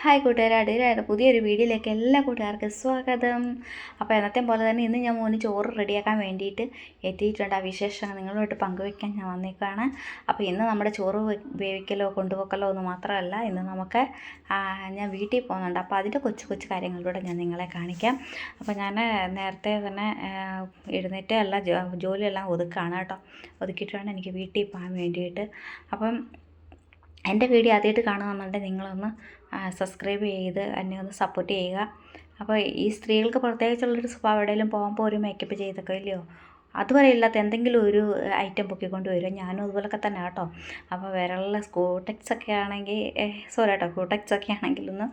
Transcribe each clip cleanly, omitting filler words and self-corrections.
Hi കൂട്ടുകാരെ, അടിയിലായിട്ട് പുതിയൊരു വീഡിയോയിലേക്ക് എല്ലാ കൂട്ടുകാർക്കും സ്വാഗതം. അപ്പോൾ എന്നത്തെ പോലെ തന്നെ ഇന്ന് ഞാൻ മോന് ചോറ് റെഡിയാക്കാൻ വേണ്ടിയിട്ട് എത്തിയിട്ടുണ്ട്. ആ വിശേഷങ്ങൾ നിങ്ങളുമായിട്ട് പങ്കുവയ്ക്കാൻ ഞാൻ വന്നേക്കാണ്. അപ്പോൾ ഇന്ന് നമ്മുടെ ചോറ് വേവിക്കലോ കൊണ്ടുപോക്കലോ ഒന്നും മാത്രമല്ല, ഇന്ന് നമുക്ക് ഞാൻ വീട്ടിൽ പോകുന്നുണ്ട്. അപ്പോൾ അതിൻ്റെ കൊച്ചു കൊച്ചു കാര്യങ്ങളിലൂടെ ഞാൻ നിങ്ങളെ കാണിക്കാം. അപ്പോൾ ഞാൻ നേരത്തെ തന്നെ എഴുന്നേറ്റ് എല്ലാ ജോലിയെല്ലാം ഒതുക്കുകയാണ് കേട്ടോ. ഒതുക്കിയിട്ടാണ് എനിക്ക് വീട്ടിൽ പോകാൻ വേണ്ടിയിട്ട്. അപ്പം എൻ്റെ വീഡിയോ ആദ്യമായിട്ട് കാണുകയെന്നുണ്ടെങ്കിൽ നിങ്ങളൊന്ന് സബ്സ്ക്രൈബ് ചെയ്ത് എന്നെ ഒന്ന് സപ്പോർട്ട് ചെയ്യുക. അപ്പോൾ ഈ സ്ത്രീകൾക്ക് പ്രത്യേകിച്ചുള്ളൊരു സ്വഭാവം എവിടെയെങ്കിലും പോകുമ്പോൾ ഒരു മേക്കപ്പ് ചെയ്തൊക്കെ ഇല്ലയോ, അതുവരെ ഇല്ലാത്ത എന്തെങ്കിലും ഒരു ഐറ്റം പൊക്കിക്കൊണ്ട് വരും. ഞാനും അതുപോലൊക്കെ തന്നെ കേട്ടോ. അപ്പോൾ വിരളിൽ സ്കൂടെക്സൊക്കെ ആണെങ്കിൽ സോറി കേട്ടോ, ക്യൂടെക്സൊക്കെ ആണെങ്കിലൊന്ന്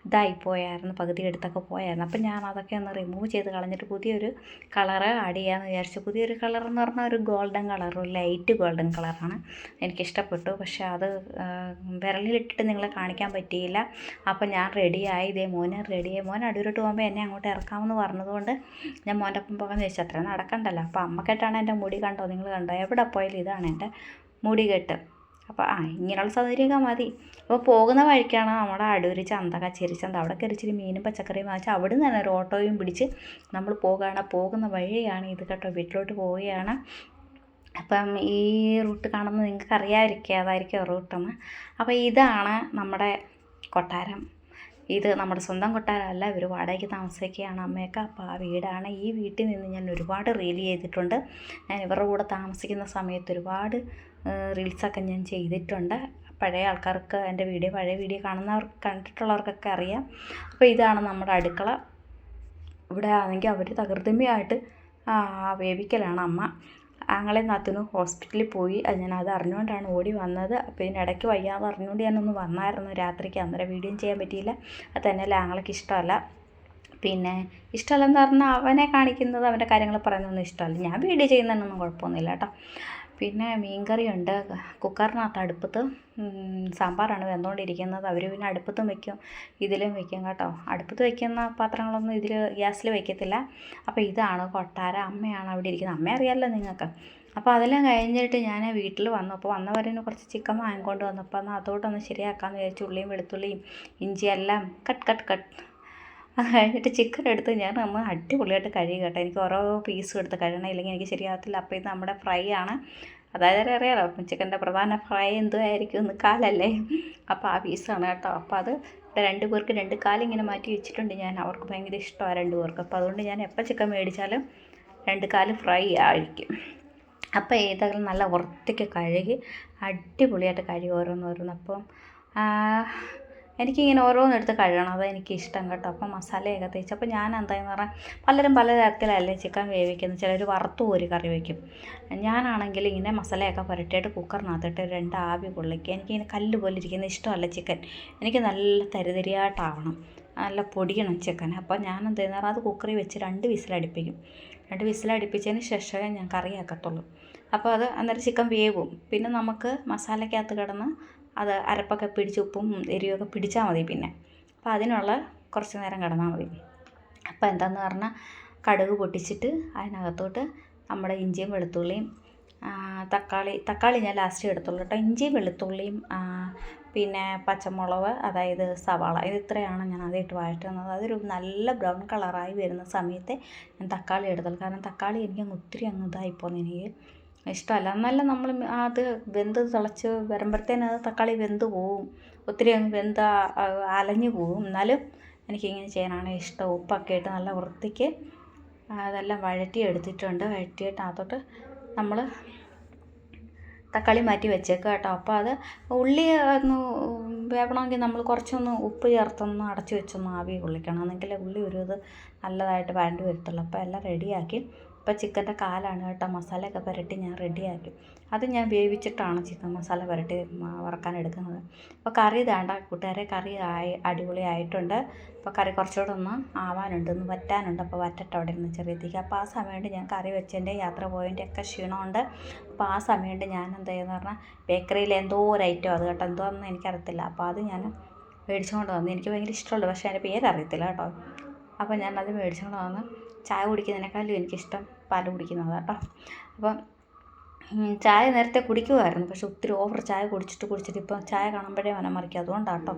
ഇതായിപ്പോയായിരുന്നു, പകുതി എടുത്തൊക്കെ പോയായിരുന്നു. അപ്പം ഞാൻ അതൊക്കെ ഒന്ന് റിമൂവ് ചെയ്ത് കളഞ്ഞിട്ട് പുതിയൊരു കളറ് ആഡ് ചെയ്യാമെന്ന് വിചാരിച്ചു. പുതിയൊരു കളർ എന്ന് പറഞ്ഞാൽ ഒരു ഗോൾഡൻ കളർ, ഒരു ലൈറ്റ് ഗോൾഡൻ കളറാണ്. എനിക്കിഷ്ടപ്പെട്ടു. പക്ഷേ അത് വിരലിലിട്ടിട്ട് നിങ്ങളെ കാണിക്കാൻ പറ്റിയില്ല. അപ്പം ഞാൻ റെഡിയായി, ഇതേ മോന് റെഡിയായി. മോൻ അടൂരോട്ട് പോകുമ്പോൾ എന്നെ അങ്ങോട്ട് ഇറക്കാമെന്ന് പറഞ്ഞതുകൊണ്ട് ഞാൻ മോൻ്റെ ഒപ്പം പോകാമെന്ന് ചോദിച്ചു. അത്ര നടക്കണ്ടല്ലോ. അപ്പോൾ അമ്മക്കെട്ടാണ് എൻ്റെ മുടി കണ്ടോ, നിങ്ങൾ കണ്ടോ, എവിടെ പോയാലും ഇതാണ് എൻ്റെ മുടി കെട്ട്. അപ്പോൾ ഇങ്ങനെയുള്ള സൗകര്യമൊക്കെ മതി. അപ്പോൾ പോകുന്ന വഴിക്കാണ് നമ്മുടെ അടൂര് ചന്ത, കച്ചേരിച്ചന്ത. അവിടെ കയറിച്ചിരി മീനും പച്ചക്കറിയും വാങ്ങിച്ച് അവിടെ നിന്ന് തന്നെ ഒരു ഓട്ടോയും പിടിച്ച് നമ്മൾ പോകുന്ന വഴിയാണ് ഇത് കേട്ടോ. വീട്ടിലോട്ട് പോവുകയാണ്. അപ്പം ഈ റൂട്ട് കാണുന്നത് നിങ്ങൾക്ക് അറിയാതിരിക്കുക, അതായിരിക്കും റൂട്ടെന്ന്. അപ്പോൾ ഇതാണ് നമ്മുടെ കൊട്ടാരം. ഇത് നമ്മുടെ സ്വന്തം കൊട്ടാരമല്ല, ഇവർ വാടകയ്ക്ക് താമസിക്കുകയാണ് അമ്മയൊക്കെ. അപ്പോൾ ആ വീടാണ്. ഈ വീട്ടിൽ നിന്ന് ഞാൻ ഒരുപാട് റീൽ ചെയ്തിട്ടുണ്ട്. ഞാൻ ഇവരുടെ കൂടെ താമസിക്കുന്ന സമയത്ത് ഒരുപാട് റീൽസൊക്കെ ഞാൻ ചെയ്തിട്ടുണ്ട്. പഴയ ആൾക്കാർക്ക് എൻ്റെ പഴയ വീഡിയോ കണ്ടിട്ടുള്ളവർക്കൊക്കെ അറിയാം. അപ്പോൾ ഇതാണ് നമ്മുടെ അടുക്കള. ഇവിടെ ആണെങ്കിൽ അവർ തകൃതിമയായിട്ട് വേവിക്കലാണ് അമ്മ. ആങ്ങളെ നാത്തൂനും ഹോസ്പിറ്റലിൽ പോയി. ഞാനത് അറിഞ്ഞുകൊണ്ടാണ് ഓടി വന്നത്. അപ്പോൾ ഇതിനിടയ്ക്ക് വയ്യാതെ അറിഞ്ഞുകൊണ്ട് ഞാനൊന്ന് വന്നായിരുന്നു രാത്രിക്ക്. അന്നേരം വീഡിയോ ചെയ്യാൻ പറ്റിയില്ല. അത് തന്നെയല്ല ആങ്ങളയ്ക്ക് ഇഷ്ടമല്ല. പിന്നെ ഇഷ്ടമല്ലെന്ന് പറഞ്ഞാൽ അവനെ കാണിക്കുന്നത്, അവൻ്റെ കാര്യങ്ങൾ പറയുന്നതൊന്നും ഇഷ്ടമല്ല. ഞാൻ വീഡിയോ ചെയ്യുന്നതിനൊന്നും കുഴപ്പമൊന്നുമില്ല കേട്ടോ. പിന്നെ മീൻകറിയുണ്ട് കുക്കറിനകത്ത്. അടുപ്പത്ത് സാമ്പാറാണ് വെന്തുകൊണ്ടിരിക്കുന്നത്. അവർ പിന്നെ അടുപ്പത്തും വയ്ക്കും, ഇതിലും വയ്ക്കും കേട്ടോ. അടുപ്പത്ത് വയ്ക്കുന്ന പാത്രങ്ങളൊന്നും ഇതിൽ ഗ്യാസിൽ വയ്ക്കത്തില്ല. അപ്പോൾ ഇതാണ് കൊട്ടാരം. അമ്മയാണ് അവിടെ ഇരിക്കുന്നത്. അമ്മ അറിയാമല്ലോ നിങ്ങൾക്ക്. അപ്പോൾ അതെല്ലാം കഴിഞ്ഞിട്ട് ഞാൻ വീട്ടിൽ വന്നു. അപ്പോൾ വന്നവരന് കുറച്ച് ചിക്കൻ വാങ്ങിക്കൊണ്ട് വന്നപ്പോൾ എന്നാൽ അതോട്ടൊന്ന് ശരിയാക്കാമെന്ന് വിചാരിച്ചു. ഉള്ളിയും വെളുത്തുള്ളിയും ഇഞ്ചിയെല്ലാം കട്ട് അത് കഴിഞ്ഞിട്ട് ചിക്കൻ എടുത്ത് ഞാൻ ഒന്ന് അടിപൊളിയായിട്ട് കഴുകി കേട്ടോ. എനിക്ക് ഓരോ പീസും എടുത്ത് കഴുകണം, ഇല്ലെങ്കിൽ എനിക്ക് ശരിയാകത്തില്ല. അപ്പോൾ ഇത് നമ്മുടെ ഫ്രൈ ആണ്. അതായത് അറിയാലോ ചിക്കൻ്റെ പ്രധാന ഫ്രൈ എന്തുമായിരിക്കും, ഒന്ന് കാലല്ലേ. അപ്പോൾ ആ പീസാണ് കേട്ടോ. അപ്പോൾ അത് 2 പേർക്ക് 2 കാലിങ്ങനെ മാറ്റി വെച്ചിട്ടുണ്ട് ഞാൻ. അവർക്ക് ഭയങ്കര ഇഷ്ടമാണ് 2 പേർക്ക്. അപ്പോൾ അതുകൊണ്ട് ഞാൻ എപ്പോൾ ചിക്കൻ മേടിച്ചാലും 2 കാല് ഫ്രൈ ആയിരിക്കും. അപ്പോൾ ഏതെങ്കിലും നല്ല വൃത്തിക്ക് കഴുകി അടിപൊളിയായിട്ട് കഴുകി ഓരോന്നോരോന്ന്. അപ്പം എനിക്കിങ്ങനെ ഓരോന്നെടുത്ത് കഴുകണം, അതെനിക്ക് ഇഷ്ടം കേട്ടോ. അപ്പം മസാലയൊക്കെ തേച്ച്, അപ്പോൾ ഞാൻ എന്തായെന്ന് പറഞ്ഞാൽ പലരും പല തരത്തിലല്ലേ ചിക്കൻ വേവിക്കുന്നത്. ചിലർ വറുത്ത് കോരി കറി വയ്ക്കും. ഞാനാണെങ്കിൽ ഇങ്ങനെ മസാലയൊക്കെ പുരട്ടിയിട്ട് കുക്കറിനകത്തിട്ട് 2 ആവി കൊള്ളിക്കുക. എനിക്കിങ്ങനെ കല്ല് പോലെ ഇരിക്കുന്ന ഇഷ്ടമല്ല ചിക്കൻ. എനിക്ക് നല്ല തരിതരിയായിട്ടാവണം, നല്ല പൊടിയണം ചിക്കൻ. അപ്പോൾ ഞാൻ എന്തായെന്ന് പറഞ്ഞാൽ അത് കുക്കറിൽ വെച്ച് 2 വിസിലടുപ്പിക്കും. 2 വിസിലടുപ്പിച്ചതിന് ശേഷമേ ഞാൻ കറിയാക്കത്തുള്ളൂ. അപ്പോൾ അത് അന്നേരം ചിക്കൻ വേവും. പിന്നെ നമുക്ക് മസാലയ്ക്കകത്ത് കിടന്ന് അത് അരപ്പൊക്കെ പിടിച്ച് ഉപ്പും എരിവൊക്കെ പിടിച്ചാൽ മതി. പിന്നെ അപ്പോൾ അതിനുള്ള കുറച്ച് നേരം കിടന്നാൽ മതി. അപ്പോൾ എന്താണെന്ന് പറഞ്ഞാൽ കടുക് പൊട്ടിച്ചിട്ട് അതിനകത്തോട്ട് നമ്മുടെ ഇഞ്ചിയും വെളുത്തുള്ളിയും തക്കാളി ഞാൻ ലാസ്റ്റ് എടുത്തുള്ളൂ കേട്ടോ. ഇഞ്ചിയും വെളുത്തുള്ളിയും പിന്നെ പച്ചമുളക്, അതായത് സവാള, ഇത് ഇത്രയാണ് ഞാൻ ആദ്യമായിട്ട് വഴറ്റുന്നത്. അതൊരു നല്ല ബ്രൗൺ കളറായി വരുന്ന സമയത്ത് ഞാൻ തക്കാളി എടുത്തുള്ളൂ. കാരണം തക്കാളി എനിക്ക് ഒത്തിരി ഇതായിപ്പോന്ന് എനിക്ക് ഇഷ്ടമല്ല. എന്നാലും നമ്മൾ അത് വെന്ത് തിളച്ച് വരുമ്പോഴത്തേനും അത് തക്കാളി വെന്ത് പോവും, ഒത്തിരി വെന്ത് അലഞ്ഞു പോവും. എന്നാലും എനിക്കിങ്ങനെ ചെയ്യാനാണ് ഇഷ്ടം. ഉപ്പൊക്കെ ഇട്ട് നല്ല വൃത്തിക്ക് അതെല്ലാം വഴറ്റിയെടുത്തിട്ടുണ്ട്. വഴറ്റിയിട്ട് അതോട്ട് നമ്മൾ തക്കാളി മാറ്റി വെച്ചേക്കുക കേട്ടോ. അപ്പോൾ അത് ഉള്ളി ഒന്ന് വേവണമെങ്കിൽ നമ്മൾ കുറച്ചൊന്ന് ഉപ്പ് ചേർത്തൊന്ന് അടച്ചു വെച്ചൊന്ന് ആവി കൊള്ളിക്കണം, എന്നെങ്കിൽ ഉള്ളി ഒരു ഇത് നല്ലതായിട്ട് വഴണ്ടി വരത്തുള്ളൂ. അപ്പോൾ എല്ലാം റെഡിയാക്കി. ഇപ്പോൾ ചിക്കൻ്റെ കാലാണ് കേട്ടോ. മസാലയൊക്കെ പുരട്ടി ഞാൻ റെഡിയാക്കി. അത് ഞാൻ വേവിച്ചിട്ടാണ് ചിക്കൻ മസാല പുരട്ടി വറക്കാൻ എടുക്കുന്നത്. അപ്പോൾ കറി വേണ്ട കൂട്ടുകാരെ, കറി അടിപൊളിയായിട്ടുണ്ട്. അപ്പോൾ കറി കുറച്ചുകൂടെ ഒന്ന് ആവാനുണ്ട്, ഒന്ന് വറ്റാനുണ്ട്. അപ്പോൾ വറ്റട്ടെ അവിടെ ഇരുന്ന് ചെറിയ തീക്ക്. അപ്പോൾ ആ സമയത്ത് ഞാൻ കറി വെച്ചതിൻ്റെ യാത്ര പോയതിൻ്റെ ഒക്കെ ക്ഷീണമുണ്ട്. അപ്പോൾ ആ സമയത്ത് ഞാൻ എന്താ ചെയ്യുന്നത് പറഞ്ഞാൽ ബേക്കറിയിൽ എന്തോ ഒരു ഐറ്റം, അത് കേട്ടോ എന്തോന്ന് എനിക്കറിയത്തില്ല. അപ്പോൾ അത് ഞാൻ മേടിച്ചുകൊണ്ട് വന്നു. എനിക്ക് ഭയങ്കര ഇഷ്ടമുള്ളൂ, പക്ഷേ അതിൻ്റെ പേരറിയത്തില്ല കേട്ടോ. അപ്പോൾ ഞാനത് മേടിച്ചുകൊണ്ട് വന്ന് ചായ കുടിക്കുന്നതിനേക്കാളും എനിക്കിഷ്ടം പാൽ കുടിക്കുന്നതാണ് കേട്ടോ. അപ്പം ചായ നേരത്തെ കുടിക്കുമായിരുന്നു, പക്ഷെ ഒത്തിരി ഓവർ ചായ കുടിച്ചിട്ട് ഇപ്പം ചായ കാണുമ്പോഴേ മനം മറിക്കും. അതുകൊണ്ടാണ് കേട്ടോ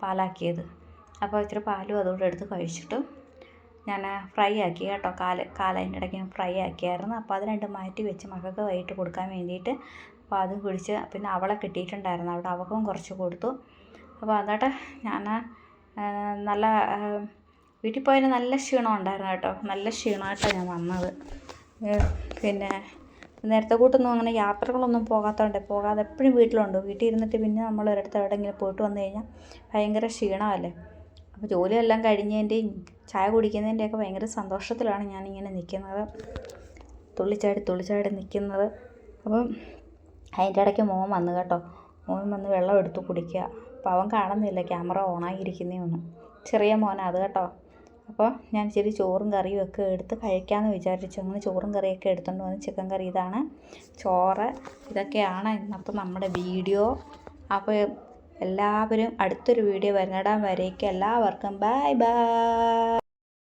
പാലാക്കിയത്. അപ്പോൾ ഇച്ചിരി പാലും അതുകൂടെ എടുത്ത് കഴിച്ചിട്ട് ഞാൻ ഫ്രൈ ആക്കി കേട്ടോ. കാലതിൻ്റെ ഇടയ്ക്ക് ഞാൻ ഫ്രൈ ആക്കിയായിരുന്നു. അപ്പോൾ അത് രണ്ടും മാറ്റി വെച്ച് മക്കൾക്ക് വൈകിട്ട് കൊടുക്കാൻ വേണ്ടിയിട്ട്. അപ്പോൾ അതും കുടിച്ച് പിന്നെ അവളെ കിട്ടിയിട്ടുണ്ടായിരുന്നു, അവിടെ അവൾക്കും കുറച്ച് കൊടുത്തു. അപ്പോൾ എന്നിട്ട് ഞാൻ നല്ല വീട്ടിൽ പോയതിന് നല്ല ക്ഷീണം ഉണ്ടായിരുന്നു കേട്ടോ. നല്ല ക്ഷീണമായിട്ടാണ് ഞാൻ വന്നത്. പിന്നെ നേരത്തെ കൂട്ടൊന്നും അങ്ങനെ യാത്രകളൊന്നും പോകാതെ എപ്പോഴും വീട്ടിലുണ്ട്. വീട്ടിൽ ഇരുന്നിട്ട് പിന്നെ നമ്മൾ ഒരിടത്ത് എവിടെയെങ്കിലും പോയിട്ട് വന്നു കഴിഞ്ഞാൽ ഭയങ്കര ക്ഷീണമല്ലേ. അപ്പോൾ ജോലിയെല്ലാം കഴിഞ്ഞതിൻ്റെയും ചായ കുടിക്കുന്നതിൻ്റെയൊക്കെ ഭയങ്കര സന്തോഷത്തിലാണ് ഞാനിങ്ങനെ നിൽക്കുന്നത്, തുള്ളിച്ചാടി നിൽക്കുന്നത്. അപ്പം അതിൻ്റെ ഇടയ്ക്ക് മോൻ വന്നു കേട്ടോ. മോൻ വന്ന് വെള്ളം എടുത്ത് കുടിക്കുക. അപ്പോൾ അവൻ കാണുന്നില്ല ക്യാമറ ഓണായിരിക്കുന്നേ ഒന്നും. ചെറിയ മോനാണ് അത് കേട്ടോ. അപ്പോൾ ഞാൻ ഇച്ചിരി ചോറും കറിയും ഒക്കെ എടുത്ത് കഴിക്കാമെന്ന് വിചാരിച്ചു. അങ്ങനെ ചോറും കറിയൊക്കെ എടുത്തുകൊണ്ട് വന്ന് ചിക്കൻ കറി ഇതാണ്, ചോറ്, ഇതൊക്കെയാണ് ഇന്നത്തെ നമ്മുടെ വീഡിയോ. അപ്പോൾ എല്ലാവരും അടുത്തൊരു വീഡിയോ വരുന്നിടം വരേക്കും എല്ലാവർക്കും ബൈ ബൈ.